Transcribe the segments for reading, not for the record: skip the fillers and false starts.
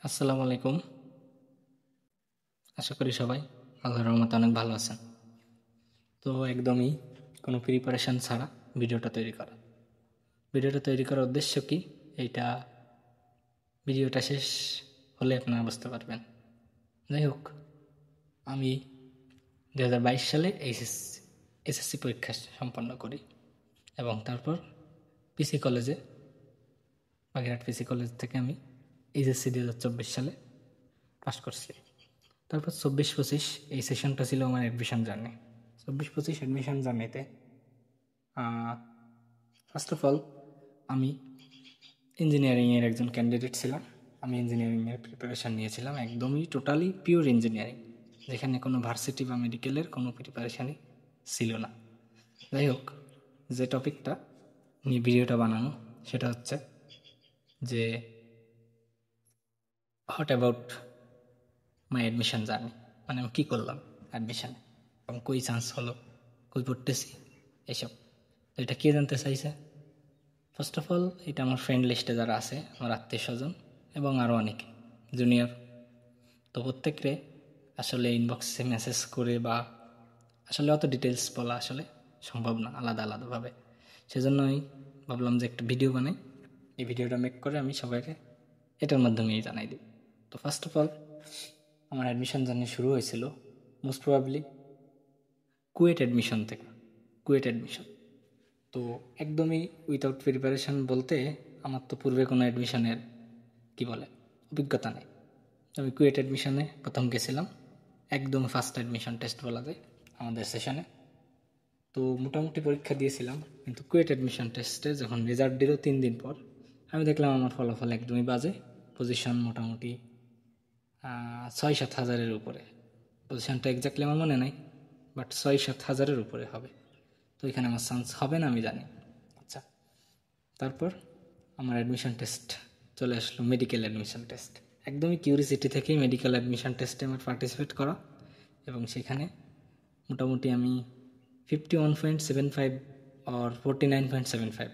আসসালামু আলাইকুম। আশা করি সবাই আল্লাহর রহমতে অনেক ভালো আছেন। তো একদমই কোনো প্রিপারেশান ছাড়া ভিডিওটা তৈরি করার উদ্দেশ্য কি, এইটা ভিডিওটা শেষ হলে আপনারা বুঝতে পারবেন। যাই হোক, আমি 2022 সালে এসএসসি পরীক্ষা সম্পন্ন করি এবং তারপর পিসি কলেজে, বাগেরহাট পিসি কলেজ থেকে আমি এইচএসসি 2024 সালে পাস করছি। তারপর 24-25 এই সেশনটা ছিল আমার অ্যাডমিশন জার্নি। 24-25 অ্যাডমিশন জার্নিতে ফার্স্ট অফ অল আমি ইঞ্জিনিয়ারিংয়ের একজন ক্যান্ডিডেট ছিলাম। আমি ইঞ্জিনিয়ারিংয়ের প্রিপারেশান নিয়েছিলাম, একদমই টোটালি পিওর ইঞ্জিনিয়ারিং, যেখানে কোনো ভার্সিটি বা মেডিকেলের কোনো প্রিপারেশানই ছিল না। যাই হোক, যে টপিকটা নিয়ে ভিডিওটা বানানো সেটা হচ্ছে যে what about my admission journey, মানে আমি কী করলাম অ্যাডমিশানে এবং কই চান্স হলো, কই পড়তেছি, এসব। তো এটা কে জানতে চাইছে? ফার্স্ট অফ অল এটা আমার ফ্রেন্ড লিস্টে যারা আছে, আমার আত্মীয় স্বজন এবং আরও অনেকে জুনিয়র, তো প্রত্যেকরে আসলে ইনবক্সে মেসেজ করে বা আসলে অত ডিটেলস বলা আসলে সম্ভব না আলাদা আলাদাভাবে। সেজন্যই ভাবলাম যে একটা ভিডিও বানাই, এই ভিডিওটা মেক করে আমি সবাইকে এটার মাধ্যমেই জানাই দিই। তো ফার্স্ট অফ অল আমার অ্যাডমিশন জার্নি শুরু হয়েছিল মোস্ট প্রবাবলি কুয়েট অ্যাডমিশন থেকে। কুয়েট অ্যাডমিশন তো একদমই উইথাউট প্রিপারেশান বলতে আমার তো পূর্বে কোনো অ্যাডমিশনের কী বলে অভিজ্ঞতা নেই। আমি কুয়েট অ্যাডমিশনে প্রথম গেছিলাম, একদম ফার্স্ট অ্যাডমিশন টেস্ট বলা যায় আমাদের সেশনে। তো মোটামুটি পরীক্ষা দিয়েছিলাম, কিন্তু কুয়েট অ্যাডমিশন টেস্টে যখন রেজাল্ট দিল 3 দিন পর, আমি দেখলাম আমার ফলাফল একদমই বাজে। পজিশন মোটামুটি 6-7 হাজারের উপরে, পজিশনটা এক্স্যাক্টলি আমার মনে নাই, বাট 6-7 হাজারের উপরে হবে। তো এখানে আমার চান্স হবে না আমি জানি। আচ্ছা, তারপর আমার অ্যাডমিশন টেস্ট চলে আসলো, মেডিকেল অ্যাডমিশন টেস্ট। একদমই কিউরিসিটি থেকেই মেডিকেল অ্যাডমিশন টেস্টে আমার পার্টিসিপেট করা, এবং সেখানে মোটামুটি আমি 51.75 আর 49.75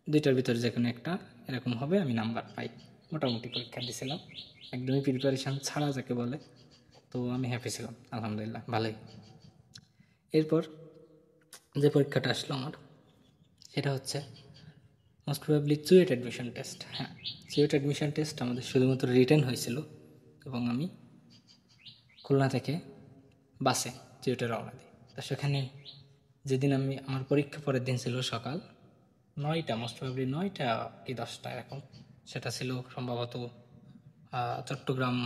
দুইটার ভিতরে যে কোনো একটা এরকম হবে আমি নাম্বার পাই। মোটামুটি পরীক্ষা দিয়েছিলাম, একদমই প্রিপারেশান ছাড়া যাকে বলে। তো আমি হ্যাপি ছিলাম, আলহামদুলিল্লাহ ভালোই। এরপর যে পরীক্ষাটা আসলো আমার, সেটা হচ্ছে most probably CUET admission test. হ্যাঁ, চুয়েট অ্যাডমিশন টেস্ট আমাদের শুধুমাত্র রিটেন হয়েছিল, এবং আমি খুলনা থেকে বাসে চুয়েটে রওনা দিই। তো সেখানে যেদিন আমার পরীক্ষা পরের দিন ছিল সকাল 9টা, মোস্ট প্রবাবলি 9টা কি 10টা এরকম। সেটা ছিল সম্ভবত চট্টগ্রাম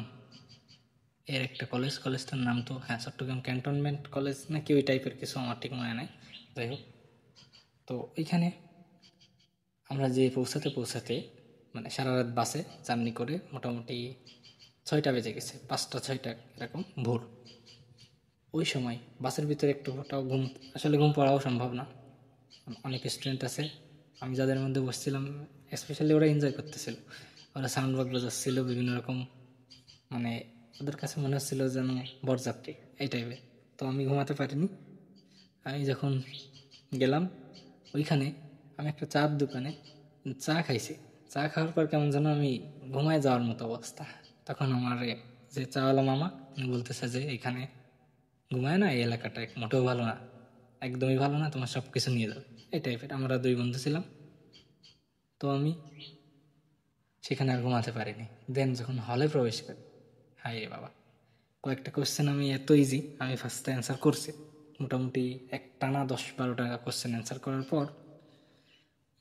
এর একটা কলেজটার নাম তো হ্যাঁ চট্টগ্রাম ক্যান্টনমেন্ট কলেজ নাকি ওই টাইপের কিছু, আমার ঠিক মনে নাই। যাই হোক, তো ওইখানে আমরা যে পৌঁছাতে মানে সারা রাত বাসে জার্নি করে মোটামুটি 6টা বেজে গেছে, 5টা 6টা এরকম ভোর। ওই সময় বাসের ভিতরে একটু ফোটাও ঘুম পড়াও সম্ভব না। অনেক স্টুডেন্ট আছে, আমি যাদের মধ্যে বসছিলাম স্পেশালি ওরা এনজয় করতেছিল, ওরা সাউন্ড বক্স বাজাচ্ছিল বিভিন্ন রকম, মানে ওদের কাছে মনে হচ্ছিল যেন বরযাত্রী এই টাইপের। তো আমি ঘুমাতে পারিনি। আমি যখন গেলাম ওইখানে, আমি একটা চার দোকানে চা খাইছি। চা খাওয়ার পর কেমন যেন আমি ঘুমায় যাওয়ার মতো অবস্থা। তখন আমার যে চাওয়ালা মামা বলতেছে যে এখানে ঘুমায় না, এই এলাকাটা মোটেও ভালো না, একদমই ভালো না, তোমার সব কিছু নিয়ে যাবে এই টাইপের। আমরা 2 বন্ধু ছিলাম, তো আমি সেখানে আর ঘুমাতে পারিনি। দেন যখন হলে প্রবেশ করি, হায় রে বাবা, কয়েকটা কোশ্চেন আমি এত ইজি আমি ফার্স্টে অ্যান্সার করছি। মোটামুটি এক টানা 10-12টা কোশ্চেন অ্যান্সার করার পর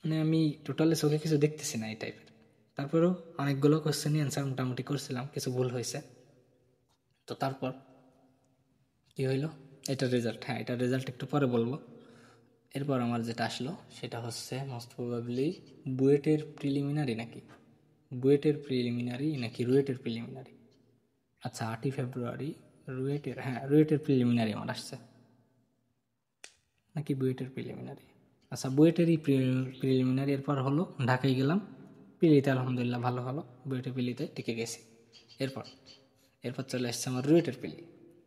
মানে আমি টোটালি চোখে কিছু দেখতেছি না এই টাইপের। তারপরেও অনেকগুলো কোশ্চেনই অ্যান্সার মোটামুটি করছিলাম, কিছু ভুল হয়েছে। তো তারপর কী হইলো, এটার রেজাল্ট, হ্যাঁ এটার রেজাল্ট একটু পরে বলবো। এরপর আমার যেটা আসলো সেটা হচ্ছে মোস্ট প্রবাবলি বুয়েটের প্রিলিমিনারি নাকি রুয়েটের প্রিলিমিনারি। আচ্ছা, 8ই ফেব্রুয়ারি রুয়েটের প্রিলিমিনারি আমার আসছে, নাকি বুয়েটের প্রিলিমিনারি। আচ্ছা, বুয়েটেরই প্রিলিমিনারি। এরপর হলো ঢাকায় গেলাম, পিলিতে আলহামদুলিল্লাহ ভালো হলো, বুয়েটের পিলিতে টিকে গেছি। এরপর চলে আসছে আমার রুয়েটের পিলি।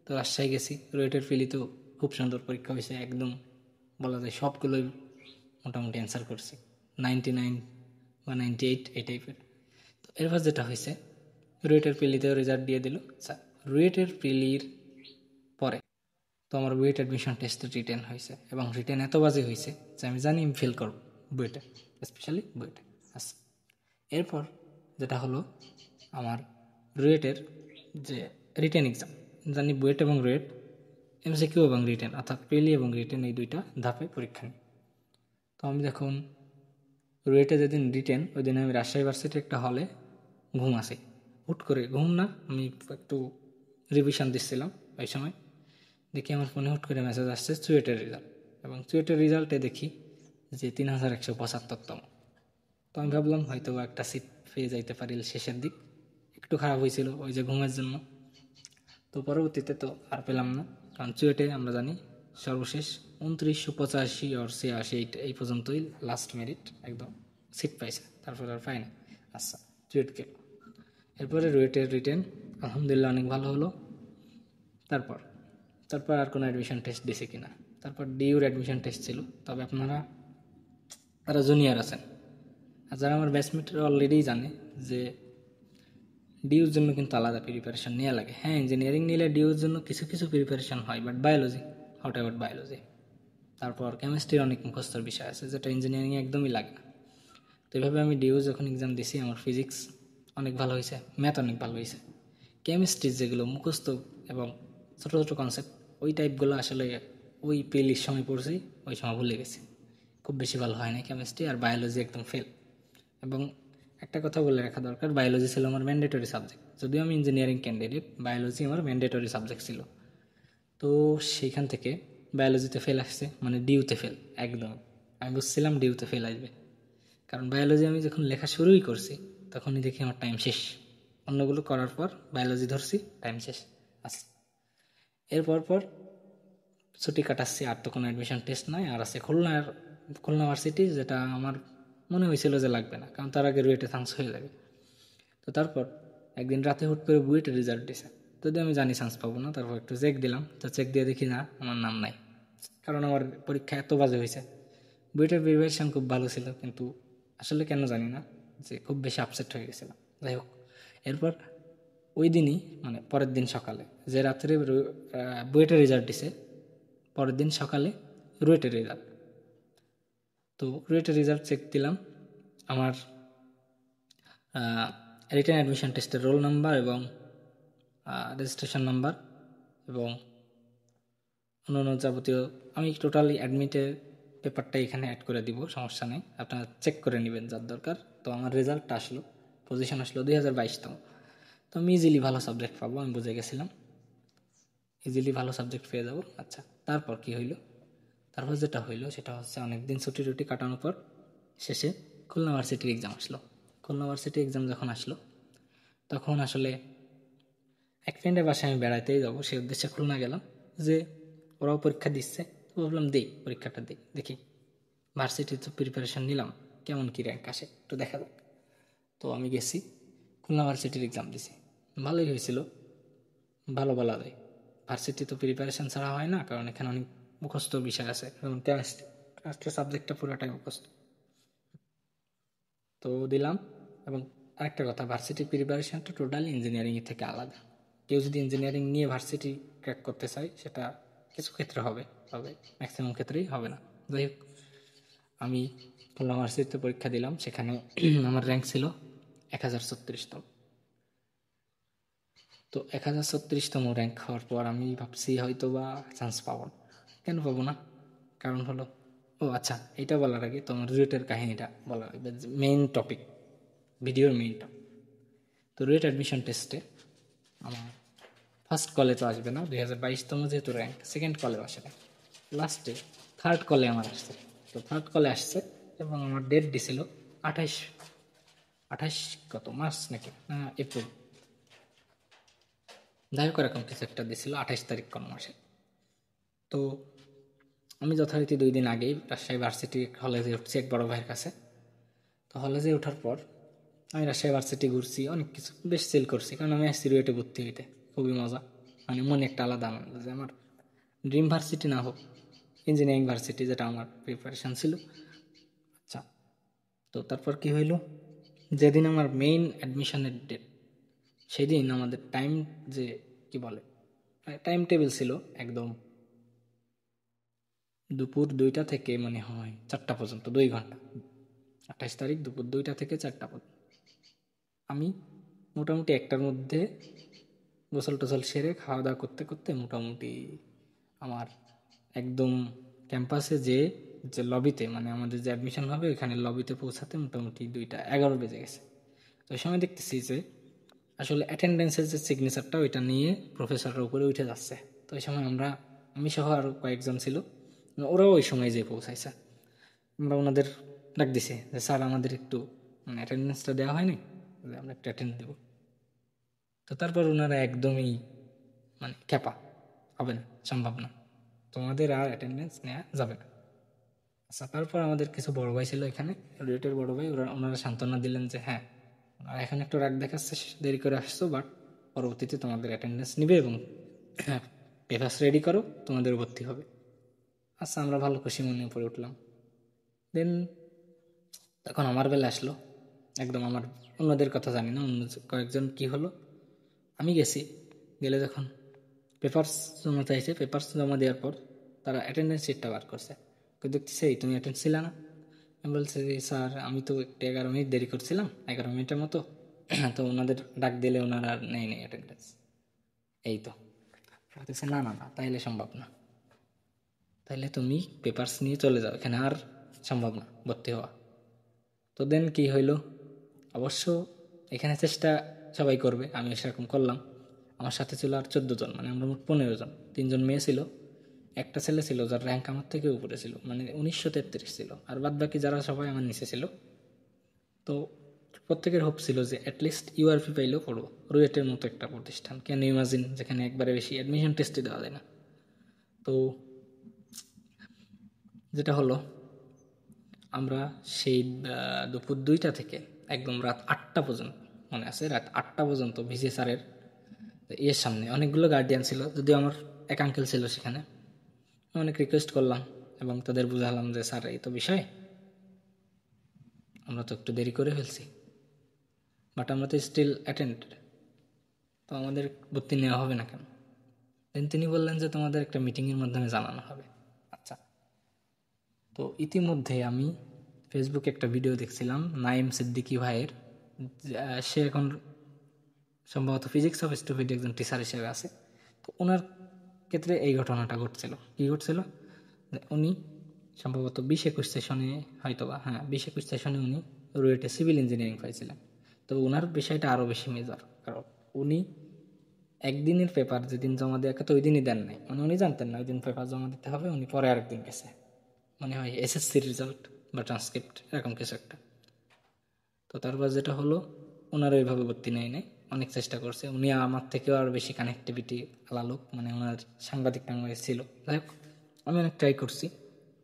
তো রাজশাহী গেছি, রুয়েটের পিলিতেও খুব সুন্দর পরীক্ষা হয়েছে, একদম বলা যায় সবগুলোই মোটামুটি অ্যান্সার করছি, 99 বা 98 এই টাইপের। তো এরপর যেটা হয়েছে, রুয়েটের প্রিলিতেও রেজাল্ট দিয়ে দিল। আচ্ছা, রুয়েটের প্রিলির পরে তো আমার বুয়েট অ্যাডমিশন টেস্টে রিটেন হয়েছে, এবং রিটেন এত বাজে হয়েছে যে আমি জানি আমি ফেল করব বুয়েটে, স্পেশালি বুয়েটে। আচ্ছা, এরপর যেটা হলো আমার রুয়েটের যে রিটেন এক্সাম, জানি বুয়েট এবং রুয়েট এমসিকিউ এবং রিটেন, অর্থাৎ প্রিলি এবং রিটেন এই দুইটা ধাপে পরীক্ষা নিই। তো আমি দেখুন রুয়েটে যেদিন রিটেন, ওই দিন আমি রাজশাহী ভার্সিটির একটা হলে ঘুম আসে, হুট করে ঘুম না, আমি একটু রিভিশন দিচ্ছিলাম ওই সময়, দেখি আমার ফোনে হুট করে মেসেজ আসছে চুয়েটের রেজাল্ট, এবং চুয়েটের রেজাল্টে দেখি যে 3175তম। তো আমি ভাবলাম হয়তো একটা সিট পেয়ে যাইতে পারি শেষের দিক, একটু খারাপ হয়েছিল ওই যে ঘুমের জন্য। তো পরবর্তীতে তো আর পেলাম না, কারণ চুয়েটে আমরা জানি সর্বশেষ 2985 আর 86 এই পর্যন্তই লাস্ট মেরিট, একদম সিট পাইছে, তারপর আর পাই না। আচ্ছা, চুয়েটকে এরপরে রুয়েটের রিটেন আলহামদুলিল্লাহ অনেক ভালো হলো। তারপর আর কোনো অ্যাডমিশন টেস্ট দিছে কিনা, তারপর ডিউর অ্যাডমিশন টেস্ট ছিল, তবে আপনারা যারা জুনিয়র আছেন আর যারা আমার ব্যাচমেটরা অলরেডি জানে যে ডিউর জন্য কিন্তু আলাদা প্রিপারেশন নেওয়া লাগে। হ্যাঁ, ইঞ্জিনিয়ারিং নিলে ডিউর জন্য কিছু কিছু প্রিপারেশন হয়, but biology, what ever biology, তারপর কেমিস্ট্রির অনেক মুখস্থর বিষয় আছে যেটা ইঞ্জিনিয়ারিংয়ে একদমই লাগে না। তো এইভাবে আমি ডিউ যখন এক্সাম দিছি, আমার ফিজিক্স অনেক ভালো হয়েছে, ম্যাথ অনেক ভালো হয়েছে, কেমিস্ট্রির যেগুলো মুখস্থ এবং ছোটো ছোটো কনসেপ্ট ওই টাইপগুলো আসলে ওই প্রিলির সময় পড়ছি, ওই সময় ভুলে গেছি, খুব বেশি ভালো হয় না কেমিস্ট্রি। আর বায়োলজি একদম ফেল। এবং একটা কথা বলে রাখা দরকার, বায়োলজি ছিল আমার ম্যান্ডেটরি সাবজেক্ট, যদিও আমি ইঞ্জিনিয়ারিং ক্যান্ডিডেট, বায়োলজি আমার ম্যান্ডেটরি সাবজেক্ট ছিল। তো সেইখান থেকে বায়োলজিতে ফেল আসছে, মানে ডিউতে ফেল একদম। আমি বুঝছিলাম ডিউতে ফেল আসবে, কারণ বায়োলজি আমি যখন লেখা শুরুই করছি তখনই দেখি আমার টাইম শেষ, অন্যগুলো করার পর বায়োলজি ধরছি, টাইম শেষ। আচ্ছা, এরপর ছুটি কাটাচ্ছি, আর তো কোনো অ্যাডমিশন টেস্ট নাই, আর আছে খুলনা ভার্সিটি, যেটা আমার মনে হয়েছিল যে লাগবে না, কারণ তার আগে রুয়েটে চান্স হয়ে যাবে। তো তারপর একদিন রাতে হুট করে বুয়েটের রেজাল্ট দিছে, যদি আমি জানি চান্স পাবো না, তারপর একটু চেক দিলাম, তো চেক দিয়ে দেখি না, আমার নাম নাই, কারণ আমার পরীক্ষা এত বাজে হয়েছে। বুয়েটের প্রিপারেশন খুব ভালো ছিল, কিন্তু আসলে কেন জানি না যে খুব বেশি আপসেট হয়ে গেছিলাম। যাই হোক, এরপর ওই দিনই মানে পরের দিন সকালে, যে রাত্রে বুয়েটের রেজাল্ট দিছে, পরের দিন সকালে রুয়েটের রেজাল্ট। তো রুয়েটের রেজাল্ট চেক দিলাম, আমার রিটেন অ্যাডমিশন টেস্টের রোল নাম্বার এবং রেজিস্ট্রেশন নাম্বার এবং অন্যান্য যাবতীয়, আমি টোটালি অ্যাডমিটের পেপারটা এখানে অ্যাড করে দিব, সমস্যা নেই, আপনারা চেক করে নেবেন যার দরকার। তো আমার রেজাল্টটা আসলো, পজিশন আসলো 2022তম। তো আমি ইজিলি ভালো সাবজেক্ট পাবো, আমি বুঝে গেছিলাম ইজিলি ভালো সাবজেক্ট পেয়ে যাবো। আচ্ছা, তারপর কি হইলো? তারপর যেটা হইলো সেটা হচ্ছে অনেক দিন ছুটি টুটি কাটানোর পর শেষে খুলনা ভার্সিটির এক্সাম আসলো। খুলনা ভার্সিটির এক্সাম যখন আসলো, তখন আসলে এক ফ্রেন্ডের বাসায় আমি বেড়াইতেই যাবো সেই উদ্দেশ্যে খুলনা গেলাম, যে ওরাও পরীক্ষা দিচ্ছে, তো ভাবলাম দিই পরীক্ষাটা, দিই দেখি, ভার্সিটি তো প্রিপারেশন নিলাম, কেমন কী র্যাঙ্ক আসে একটু দেখা যাক। তো আমি গেছি খুলনা ভার্সিটির এক্সাম দিছি, ভালোই হয়েছিল, ভালো বলা যায়। ভার্সিটি তো প্রিপারেশন ছাড়া হয় না, কারণ এখানে অনেক মুখস্থ বিষয় আছে, যেমন কেমিস্ট্রি সাবজেক্টটা পুরোটাই মুখস্থ। তো দিলাম। এবং আরেকটা কথা, ভার্সিটি প্রিপারেশনটা টোটালি ইঞ্জিনিয়ারিংয়ের থেকে আলাদা। কেউ যদি ইঞ্জিনিয়ারিং নিয়ে ভার্সিটি ক্র্যাক করতে চায়, সেটা কিছু ক্ষেত্রে হবে, তবে ম্যাক্সিমাম ক্ষেত্রেই হবে না। যাই হোক, আমি খুলনা ভার্সিটিতে পরীক্ষা দিলাম, সেখানে আমার র্যাঙ্ক ছিল 1036তম। তো 1036তম র্যাঙ্ক হওয়ার পর আমি ভাবছি হয়তো বা চান্স পাবো না। কেন পাবো না? কারণ হলো, ও আচ্ছা, এটা বলার আগে তোমার রুয়েটের কাহিনীটা বলা লাগবে, মেইন টপিক, ভিডিওর মেইন টপিক। তো রুয়েট অ্যাডমিশন টেস্টে আমার ফার্স্ট কলে তো আসবে না, 2022তম যেহেতু র্যাঙ্ক, সেকেন্ড কলেও আসে না, লাস্টে থার্ড কলে আমার আসছে। তো থার্ড কলে আসছে এবং আমার ডেট দিছিল 28 28 কত মার্চ নাকি এপ্রিল, যাই হোক এরকম কিছু একটা দিছিল, 28 তারিখ কোন মাসে। তো আমি যথারীতি 2 দিন আগেই রাজশাহী ভার্সিটি কলেজে উঠছি এক বড় ভাইয়ের কাছে। তো কলেজে ওঠার পর আমি রাজশাহী ভার্সিটি ঘুরছি, অনেক কিছু বেশ সেল করছি, কারণ আমি আসছি রুয়েটে ভর্তি হইতে, খুবই মজা, মানে মনে একটা আলাদা আনন্দ যে আমার ড্রিম ভার্সিটি না হোক ইঞ্জিনিয়ারিং ভার্সিটি, যেটা আমার প্রিপারেশান ছিল। আচ্ছা, তো তারপর কি হইল, যেদিন আমার মেইন অ্যাডমিশনের ডেট, সেদিন আমাদের টাইম যে কি বলে টাইম টেবিল ছিল একদম দুপুর 2টা থেকে মনে হয় 4টা পর্যন্ত, 2 ঘন্টা। 28 তারিখ দুপুর 2টা থেকে 4টা পর্যন্ত। আমি মোটামুটি 1টার মধ্যে গোসল টোসল সেরে খাওয়া দাওয়া করতে করতে মোটামুটি আমার একদম ক্যাম্পাসে যে লবিতে মানে আমাদের যে অ্যাডমিশন হবে ওইখানে লবিতে পৌঁছাতে মোটামুটি 2টা 11 বেজে গেছে। তো ওই সময় দেখতেছি যে আসলে অ্যাটেন্ডেন্সের যে সিগনেচারটা ওইটা নিয়ে প্রফেসরের উপরে উঠে যাচ্ছে। তো ওই সময় আমি সহ আরও কয়েকজন ছিল, ওরাও ওই সময় যেয়ে পৌঁছাইছে। আমরা ওনাদের ডাক দিছি যে স্যার আমাদের একটু মানে অ্যাটেন্ডেন্সটা দেওয়া হয়নি, আমরা একটু অ্যাটেন্ড দেবো। তো তারপর ওনারা একদমই মানে খ্যাপা, হবে না, সম্ভব না, তোমাদের আর অ্যাটেন্ডেন্স নেওয়া যাবে না। আচ্ছা, তারপর আমাদের কিছু বড় ভাই ছিল এখানে, রুয়েটের বড় ভাই, ওনারা সান্ত্বনা দিলেন যে হ্যাঁ এখন একটু রাগ দেখাচ্ছে, দেরি করে আসছো, বাট পরবর্তীতে তোমাদের অ্যাটেন্ডেন্স নিবে এবং পেপার্স রেডি করো, তোমাদের ভর্তি হবে। আচ্ছা, আমরা ভালো খুশি মনে পড়ে উঠলাম। দেন তখন আমার বেলা আসলো, একদম আমার অন্যদের কথা জানি না, অন্য কয়েকজন কি হলো, আমি গেছি, গেলে যখন পেপার্স জমা চাইছে, পেপার্স জমা দেওয়ার পর তারা অ্যাটেন্ডেন্স শিটটা বার করছে, দেখতেছে এই তুমি অ্যাটেন্ড ছিল না। আমি বলছি স্যার আমি তো একটু 11 মিনিট দেরি করছিলাম, 11 মিনিটের মতো, তো ওনাদের ডাক দিলে ওনারা আর নেই অ্যাটেন্ডেন্স। এই তো বলতেছে না না না, তাইলে সম্ভব না, তাইলে তুমি পেপার্স নিয়ে চলে যাও, এখানে আর সম্ভব না ভর্তি হওয়া। তো দেন কি হইল, অবশ্য এখানে চেষ্টা সবাই করবে, আমি সেরকম করলাম। আমার সাথে ছিল আর 14 জন, মানে আমরা মোট 15 জন। 3জন মেয়ে ছিল, একটা ছেলে ছিল যার র্যাঙ্ক আমার থেকে উপরে ছিল, মানে 1933 ছিল, আর বাদ বাকি যারা সবাই আমার নিচে ছিল। তো প্রত্যেকের হোপ ছিল যে অ্যাটলিস্ট ইউআরপি পাইলেও পড়বো, রুয়েটের মতো একটা প্রতিষ্ঠান, ক্যান ইমাজিন, যেখানে একবারে বেশি অ্যাডমিশন টেস্টে দেওয়া যায় না। তো যেটা হলো, আমরা সেই দুপুর 2টা থেকে একদম রাত 8টা পর্যন্ত, মনে আছে রাত 8টা পর্যন্ত ভিসি স্যারের সামনে, অনেকগুলো গার্ডিয়ান ছিল, যদিও আমার এক আঙ্কেল ছিল সেখানে, অনেক রিকোয়েস্ট করলাম এবং তাদের বুঝালাম যে স্যার এই তো বিষয়, আমরা তো একটু দেরি করে ফেলছি, বাট আমরা তো স্টিল অ্যাটেন্ডেড, তো আমাদের ভর্তি নেওয়া হবে না কেন। দেন তিনি বললেন যে তোমাদের একটা মিটিংয়ের মাধ্যমে জানানো হবে। আচ্ছা, তো ইতিমধ্যে আমি ফেসবুকে একটা ভিডিও দেখছিলাম নাইম সিদ্দিকী ভাইয়ের, সে এখন সম্ভবত ফিজিক্স অফ স্টুপিড একজন টিচার হিসেবে আছে। তো ওনার ক্ষেত্রে এই ঘটনাটা ঘটছিল। কী ঘটছিল, উনি সম্ভবত 20-21 সেশনে, হয়তো বা হ্যাঁ 20-21 সেশনে উনি রুয়েটে সিভিল ইঞ্জিনিয়ারিং পাইছিলেন। তো ওনার বিষয়টা আরও বেশি মেজর, কারণ উনি একদিনের পেপার যেদিন জমা দেওয়া তো ওই দিনই দেন নাই, মানে উনি জানতেন না ওই দিন পেপার জমা দিতে হবে, উনি পরে আরেকদিন গেছে, মনে হয় এসএসসির রেজাল্ট বা ট্রান্সক্রিপ্ট এরকম কিছু একটা। তো তারপর যেটা হলো, ওনার ওইভাবে ভর্তি নেয় নাই, অনেক চেষ্টা করছে, উনি আমার থেকেও আরও বেশি কানেক্টিভিটি আলা লোক, মানে ওনার সাংবাদিক টাংবাদিক ছিল। যাই হোক, আমি অনেক ট্রাই করছি।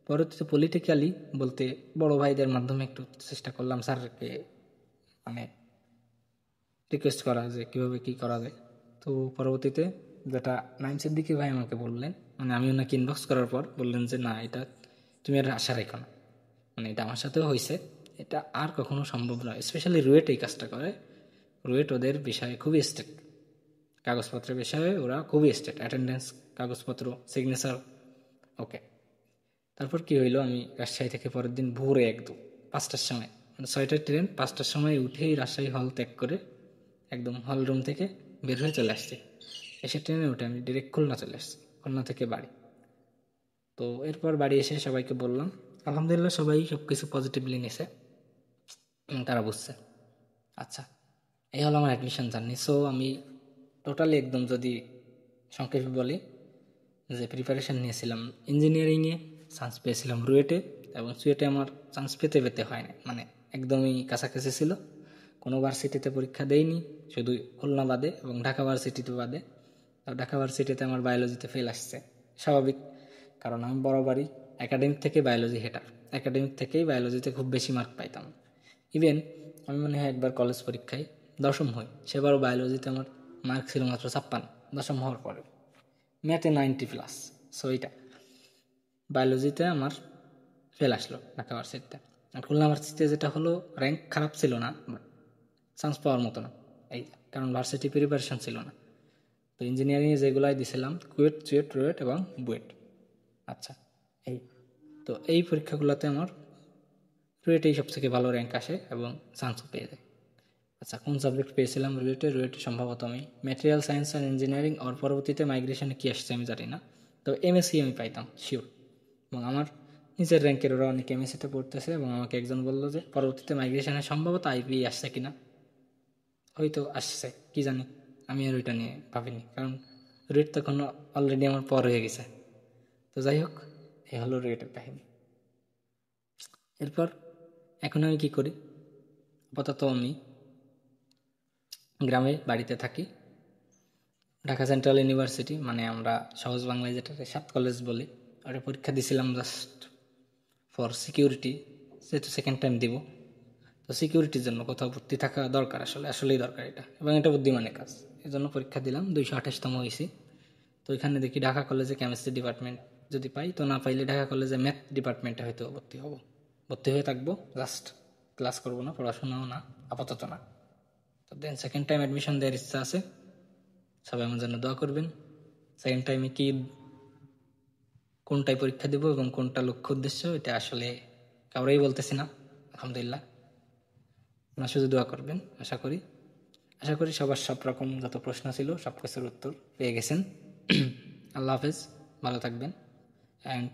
পরবর্তীতে পলিটিক্যালি বলতে বড় ভাইদের মাধ্যমে একটু চেষ্টা করলাম স্যারকে মানে রিকোয়েস্ট করা যে কীভাবে কী করা যায়। তো পরবর্তীতে যেটা নাইম সিদ্দিকী ভাই আমাকে বললেন, মানে আমি ওনাকে ইনবক্স করার পর বললেন যে না, এটা তুমি আর আশা রেখো না, মানে এটা আমার সাথেও হয়েছে, এটা আর কখনো সম্ভব নয়। স্পেশালি রুয়েট এই কাজটা করে, রুয়েট ওদের বিষয়ে খুবই স্ট্রিক্ট, কাগজপত্রের বিষয়ে ওরা খুবই স্ট্রিক্ট, অ্যাটেন্ডেন্স, কাগজপত্র, সিগনেচার, ওকে। তারপর কি হইলো, আমি রাজশাহী থেকে পরের দিন ভোরে একদম 5টার সময়, মানে 6টার ট্রেন, 5টার সময় উঠেই রাজশাহী হল ত্যাগ করে একদম হল রুম থেকে বের হয়ে চলে আসছি। এসে ট্রেনে উঠে আমি ডিরেক্ট খুলনা চলে আসছি, খুলনা থেকে বাড়ি। তো এরপর বাড়ি এসে সবাইকে বললাম, আলহামদুলিল্লাহ সবাই সব কিছু পজিটিভলি নিছে এবং তারা বুঝছে। আচ্ছা, এই হলো আমার অ্যাডমিশন জার্নি। সো আমি টোটালি একদম যদি সংক্ষেপে বলি, যে প্রিপারেশান নিয়েছিলাম ইঞ্জিনিয়ারিংয়ে, চান্স পেয়েছিলাম রুয়েটে, এবং সুয়েটে আমার চান্স পেতে পেতে হয় না, মানে একদমই কাছাকাছি ছিল। কোনো ভার্সিটিতে পরীক্ষা দেইনি, শুধু খুলনা বাদে এবং ঢাকা ভার্সিটিতে বাদে। ঢাকা ভার্সিটিতে আমার বায়োলজিতে ফেল আসছে, স্বাভাবিক, কারণ আমি বরাবরই একাডেমিক থেকে বায়োলজি হেটার, একাডেমিক থেকেই বায়োলজিতে খুব বেশি মার্ক পাইতাম। ইভেন আমি মনে হয় একবার কলেজ পরীক্ষায় 10ম হই, সেবারও বায়োলজিতে আমার মার্ক ছিল মাত্র 56, 10ম হওয়ার পরে। ম্যাথে 90+, সো এইটা বায়োলজিতে আমার ফেল আসলো ঢাকা ভার্সিটিতে। আর খুলনা ভার্সিটিতে যেটা হলো, র্যাঙ্ক খারাপ ছিল না, বাট চান্স পাওয়ার মতো না। এই কারণ ভার্সিটি প্রিপারেশন ছিল না। তো ইঞ্জিনিয়ারিংয়ে যেগুলাই দিছিলাম কুয়েট, চুয়েট, রুয়েট এবং বুয়েট। আচ্ছা, এই তো এই পরীক্ষাগুলোতে আমার রুয়েটেই সবথেকে ভালো র্যাঙ্ক আসে এবং চান্সও পেয়ে যায়। আচ্ছা, কোন সাবজেক্ট পেয়েছিলাম রুয়েটে সম্ভবত আমি ম্যাটেরিয়াল সায়েন্স অ্যান্ড ইঞ্জিনিয়ারিং, আর পরবর্তীতে মাইগ্রেশনে কী আসছে আমি জানি না। তো এমএসসি আমি পাইতাম শিওর, এবং আমার নিজের র্যাঙ্কের ওরা অনেক এমএসসিতে পড়তেছে, এবং আমাকে একজন বললো যে পরবর্তীতে মাইগ্রেশনে সম্ভবত আইবি আসছে কিনা, হয়তো আসছে, কি জানি, আমি আর ওইটা নিয়ে ভাবিনি, কারণ রুয়েট তখন অলরেডি আমার পর হয়ে গেছে। তো যাই হোক, এই হলো রুয়েটের কাহিনী। এরপর এখন আমি কি করি, আপাতত আমি গ্রামে বাড়িতে থাকি। ঢাকা সেন্ট্রাল ইউনিভার্সিটি, মানে আমরা সহজ বাংলায় যেটাকে 7 কলেজ বলি, ওটা পরীক্ষা দিছিলাম জাস্ট ফর সিকিউরিটি, যেহেতু সেকেন্ড টাইম দিব। তো সিকিউরিটির জন্য কোথাও ভর্তি থাকা দরকার, আসলেই দরকার এটা, এবং এটা বুদ্ধিমানের কাজ। এই জন্য পরীক্ষা দিলাম, 228তম হয়েছি। তো এখানে দেখি ঢাকা কলেজে কেমিস্ট্রি ডিপার্টমেন্ট যদি পাই, তো না পাইলে ঢাকা কলেজে ম্যাথ ডিপার্টমেন্টে হয়তো ভর্তি হয়ে থাকবো, জাস্ট ক্লাস করবো না, পড়াশোনাও না, আপাতত না। তো দেন সেকেন্ড টাইম অ্যাডমিশন দেওয়ার ইচ্ছা আছে, সবাই আমার জন্য দোয়া করবেন। সেকেন্ড টাইমে কি কোনটায় পরীক্ষা দেব এবং কোনটা লক্ষ্য উদ্দেশ্য, এটা আসলে কাউরেই বলতেছি না, আলহামদুলিল্লাহ। আপনারা শুধু দোয়া করবেন। আশা করি সবার সব রকম যত প্রশ্ন ছিল সব কিছুর উত্তর পেয়ে গেছেন। আল্লাহ হাফেজ, ভালো থাকবেন। অ্যান্ড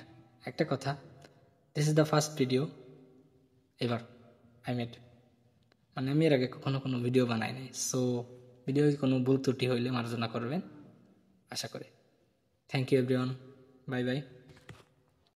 একটা কথা, this is the first video ever I made, মানে আমি এর আগে কখনো কোনো ভিডিও বানাই নাই। সো ভিডিও কোনো ভুল ত্রুটি হইলে মার্জনা করবেন আশা করি। Thank you everyone, bye by.